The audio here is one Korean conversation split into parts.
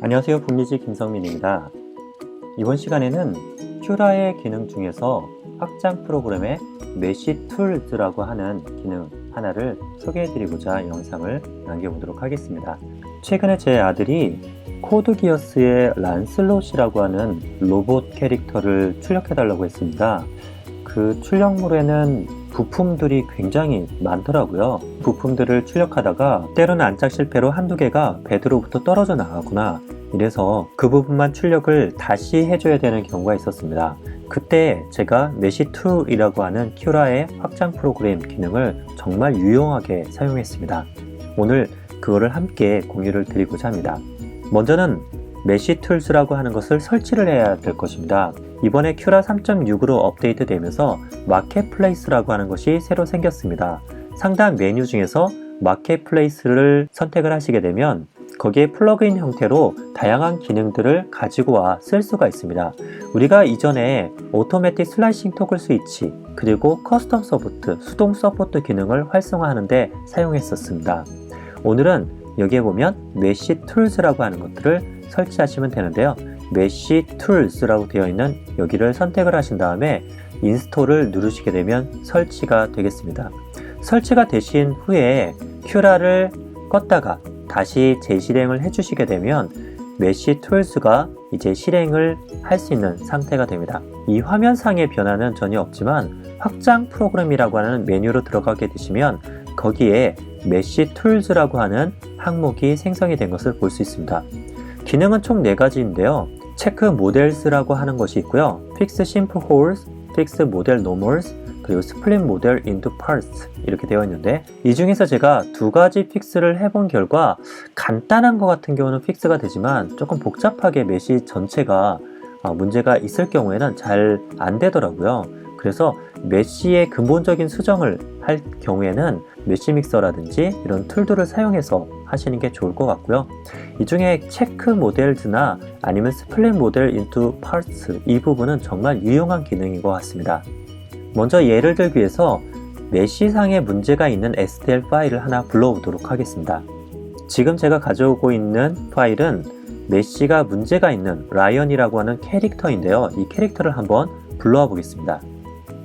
안녕하세요. 북미지 김성민입니다. 이번 시간에는 큐라의 기능 중에서 확장 프로그램의 메쉬 툴즈라고 하는 기능 하나를 소개해드리고자 영상을 남겨보도록 하겠습니다. 최근에 제 아들이 코드기어스의 란슬롯이라고 하는 로봇 캐릭터를 출력해달라고 했습니다. 그 출력물에는 부품들이 굉장히 많더라고요. 부품들을 출력하다가 때로는 안착 실패로 한두 개가 베드로부터 떨어져 나가구나, 이래서 그 부분만 출력을 다시 해줘야 되는 경우가 있었습니다. 그때 제가 메쉬 툴이라고 하는 큐라의 확장 프로그램 기능을 정말 유용하게 사용했습니다. 오늘 그거를 함께 공유를 드리고자 합니다. 먼저는 메쉬 툴스라고 하는 것을 설치를 해야 될 것입니다. 이번에 큐라 3.6으로 업데이트 되면서 마켓플레이스라고 하는 것이 새로 생겼습니다. 상단 메뉴 중에서 마켓플레이스를 선택을 하시게 되면 거기에 플러그인 형태로 다양한 기능들을 가지고 와 쓸 수가 있습니다. 우리가 이전에 오토매틱 슬라이싱 토글 스위치 그리고 커스텀 서포트, 수동 서포트 기능을 활성화하는 데 사용했었습니다. 오늘은 여기에 보면 메쉬 툴스라고 하는 것들을 설치하시면 되는데요. 메쉬 툴스라고 되어 있는 여기를 선택을 하신 다음에 인스톨을 누르시게 되면 설치가 되겠습니다. 설치가 되신 후에 큐라를 껐다가 다시 재실행을 해주시게 되면 메쉬 툴스가 이제 실행을 할 수 있는 상태가 됩니다. 이 화면상의 변화는 전혀 없지만 확장 프로그램이라고 하는 메뉴로 들어가게 되시면 거기에 메쉬 툴스라고 하는 항목이 생성이 된 것을 볼 수 있습니다. 기능은 총 4가지인데요. 체크 모델스라고 하는 것이 있고요. 픽스 심플 홀스, 픽스 모델 노멀스, 그리고 스플릿 모델 인투 파트스 이렇게 되어 있는데, 이 중에서 제가 2가지 픽스를 해본 결과 간단한 것 같은 경우는 픽스가 되지만 조금 복잡하게 메쉬 전체가 문제가 있을 경우에는 잘 안 되더라고요. 그래서 메쉬의 근본적인 수정을 할 경우에는 메쉬 믹서라든지 이런 툴들을 사용해서 하시는 게 좋을 것 같고요. 이 중에 체크 모델즈나 아니면 스플릿 모델 인투 파트스, 이 부분은 정말 유용한 기능인 것 같습니다. 먼저 예를 들기 위해서 메쉬상에 문제가 있는 STL 파일을 하나 불러오도록 하겠습니다. 지금 제가 가져오고 있는 파일은 메쉬가 문제가 있는 라이언이라고 하는 캐릭터인데요. 이 캐릭터를 한번 불러와 보겠습니다.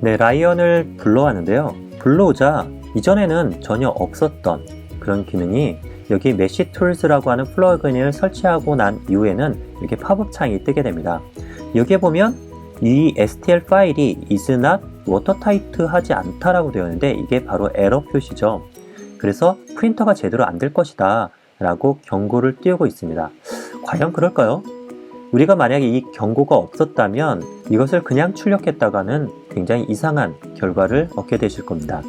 네, 라이언을 불러왔는데요. 불러오자 이전에는 전혀 없었던 그런 기능이 여기 메쉬 툴스라고 하는 플러그인을 설치하고 난 이후에는 이렇게 팝업 창이 뜨게 됩니다. 여기에 보면 이 STL 파일이 is not watertight 하지 않다라고 되어 있는데 이게 바로 에러 표시죠. 그래서 프린터가 제대로 안 될 것이다 라고 경고를 띄우고 있습니다. 과연 그럴까요? 우리가 만약에 이 경고가 없었다면 이것을 그냥 출력했다가는 굉장히 이상한 결과를 얻게 되실 겁니다.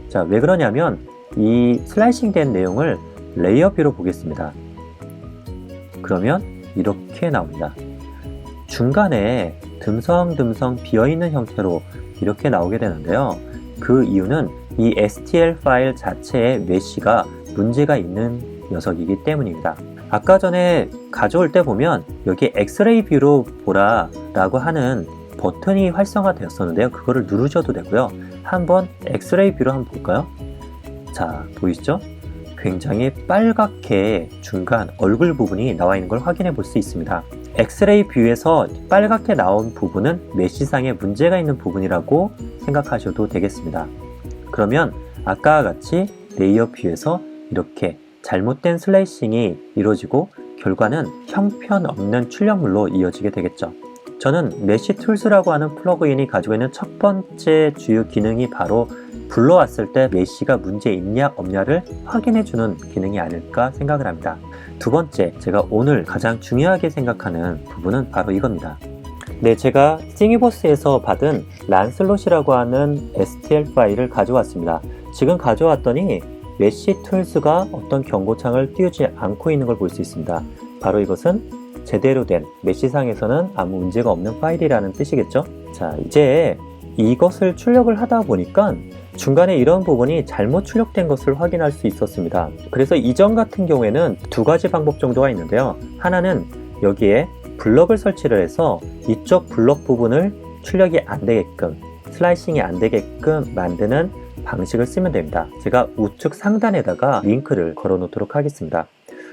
자, 왜 그러냐면 이 슬라이싱 된 내용을 레이어 뷰로 보겠습니다. 그러면 이렇게 나옵니다. 중간에 듬성듬성 비어있는 형태로 이렇게 나오게 되는데요. 그 이유는 이 STL 파일 자체의 메쉬가 문제가 있는 녀석이기 때문입니다. 아까 전에 가져올 때 보면 여기 엑스레이 뷰로 보라 라고 하는 버튼이 활성화되었었는데요. 그거를 누르셔도 되고요. 한번 엑스레이 뷰로 한번 볼까요? 자, 보이시죠? 굉장히 빨갛게 중간 얼굴 부분이 나와 있는 걸 확인해 볼 수 있습니다. 엑스레이 뷰에서 빨갛게 나온 부분은 메쉬상에 문제가 있는 부분이라고 생각하셔도 되겠습니다. 그러면 아까와 같이 레이어 뷰에서 이렇게 잘못된 슬라이싱이 이루어지고 결과는 형편없는 출력물로 이어지게 되겠죠. 저는 메쉬 툴스라고 하는 플러그인이 가지고 있는 첫 번째 주요 기능이 바로 불러왔을 때 메쉬가 문제 있냐 없냐를 확인해주는 기능이 아닐까 생각을 합니다. 두 번째, 제가 오늘 가장 중요하게 생각하는 부분은 바로 이겁니다. 네, 제가 싱이버스에서 받은 란슬롯이라고 하는 STL 파일을 가져왔습니다. 지금 가져왔더니 메쉬 툴스가 어떤 경고창을 띄우지 않고 있는 걸 볼 수 있습니다. 바로 이것은 제대로 된 메쉬상에서는 아무 문제가 없는 파일이라는 뜻이겠죠. 자, 이제 이것을 출력을 하다 보니까 중간에 이런 부분이 잘못 출력된 것을 확인할 수 있었습니다. 그래서 이전 같은 경우에는 2가지 방법 정도가 있는데요. 하나는 여기에 블럭을 설치를 해서 이쪽 블럭 부분을 출력이 안 되게끔, 슬라이싱이 안 되게끔 만드는 방식을 쓰면 됩니다. 제가 우측 상단에다가 링크를 걸어 놓도록 하겠습니다.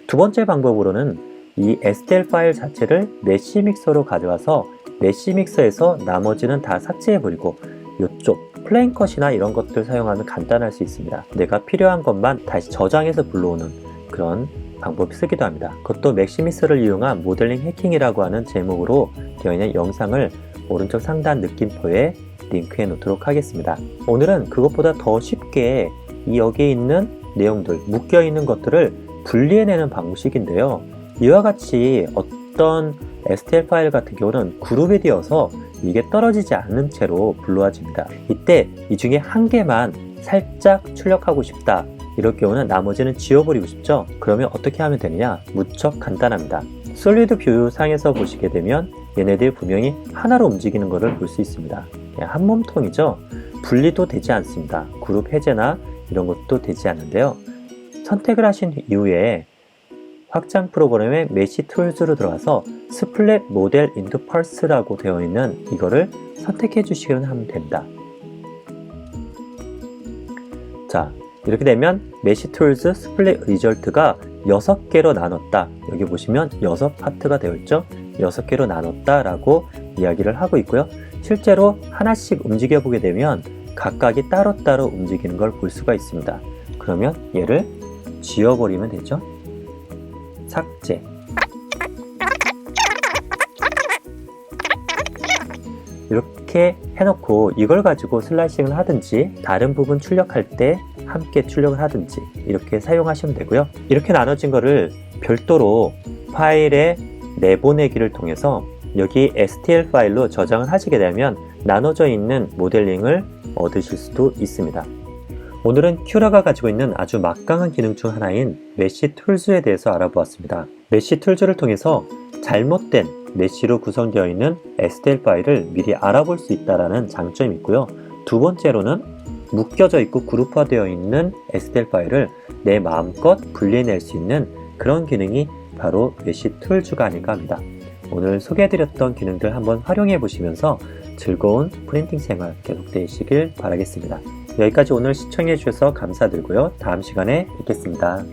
두 번째 방법으로는 이 STL 파일 자체를 메쉬 믹서로 가져와서 메쉬 믹서에서 나머지는 다 삭제해버리고 이쪽 플레인 컷이나 이런 것들 사용하면 간단할 수 있습니다. 내가 필요한 것만 다시 저장해서 불러오는 그런 방법을 쓰기도 합니다. 그것도 맥시미스를 이용한 모델링 해킹이라고 하는 제목으로 되어 있는 영상을 오른쪽 상단 느낌표에 링크해 놓도록 하겠습니다. 오늘은 그것보다 더 쉽게 이 여기에 있는 내용들, 묶여 있는 것들을 분리해내는 방식인데요. 이와 같이 어떤 STL 파일 같은 경우는 그룹이 되어서 이게 떨어지지 않는 채로 불러와집니다. 이때 이 중에 한 개만 살짝 출력하고 싶다. 이럴 경우는 나머지는 지워버리고 싶죠? 그러면 어떻게 하면 되느냐? 무척 간단합니다. 솔리드 뷰 상에서 보시게 되면 얘네들 분명히 하나로 움직이는 것을 볼 수 있습니다. 그냥 한 몸통이죠? 분리도 되지 않습니다. 그룹 해제나 이런 것도 되지 않는데요. 선택을 하신 이후에 확장 프로그램의 메쉬 툴즈로 들어가서 스플릿 모델 인투 펄스라고 되어 있는 이거를 선택해 주시기만 하면 됩니다. 자, 이렇게 되면 메쉬 툴즈 스플릿 리절트가 6개로 나눴다. 여기 보시면 6파트가 되어 있죠. 6개로 나눴다 라고 이야기를 하고 있고요. 실제로 하나씩 움직여 보게 되면 각각이 따로따로 움직이는 걸 볼 수가 있습니다. 그러면 얘를 지워버리면 되죠. 삭제. 이렇게 해놓고 이걸 가지고 슬라이싱을 하든지 다른 부분 출력할 때 함께 출력을 하든지 이렇게 사용하시면 되고요. 이렇게 나눠진 거를 별도로 파일에 내보내기를 통해서 여기 STL 파일로 저장을 하시게 되면 나눠져 있는 모델링을 얻으실 수도 있습니다. 오늘은 큐라가 가지고 있는 아주 막강한 기능 중 하나인 메쉬 툴즈에 대해서 알아보았습니다. 메쉬 툴즈를 통해서 잘못된 메쉬로 구성되어 있는 STL 파일을 미리 알아볼 수 있다는 장점이 있고요. 두 번째로는 묶여져 있고 그룹화되어 있는 STL 파일을 내 마음껏 분리해낼 수 있는 그런 기능이 바로 메쉬 툴즈가 아닐까 합니다. 오늘 소개해드렸던 기능들 한번 활용해 보시면서 즐거운 프린팅 생활 계속되시길 바라겠습니다. 여기까지 오늘 시청해 주셔서 감사드리고요. 다음 시간에 뵙겠습니다.